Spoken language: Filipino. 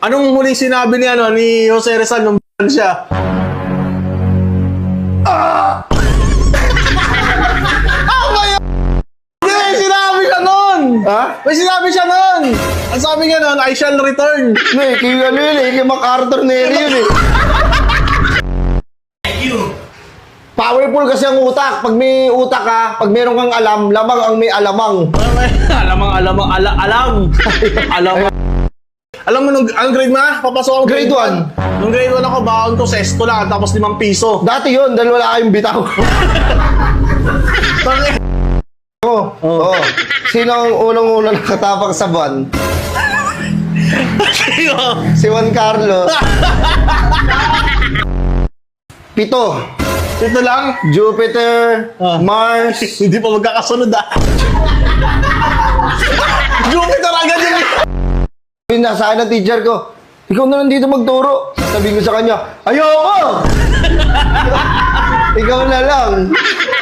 Anong huling sinabi ni Jose Rizal nung siya? May sinabi siya nun! Ha? May sinabi siya nun! Ang sabi niya nun, I shall return. Hindi, kaya ano yun eh. Kaya MacArthur Neri yun eh. Powerful kasi ang utak. Pag may utak ka, pag meron kang alam, lamang ang may alamang. Alam. Alam mo, anong grade mo na? Papasok ako Grade 1. Nung grade 1 ako, baon ko, sesto lang, tapos 5 piso. Dati yun, dahil wala kayong bitaw. Oo. Sino ang unang-unang nakatapak sa buwan? Si Juan Carlos. 7. Ito lang. Jupiter, Mars. Hindi pa magkakasunod Jupiter agad yun. Nasa akin ng teacher ko, ikaw na lang dito magturo. Sabihin ko sa kanya, ayoko! Ikaw na lang.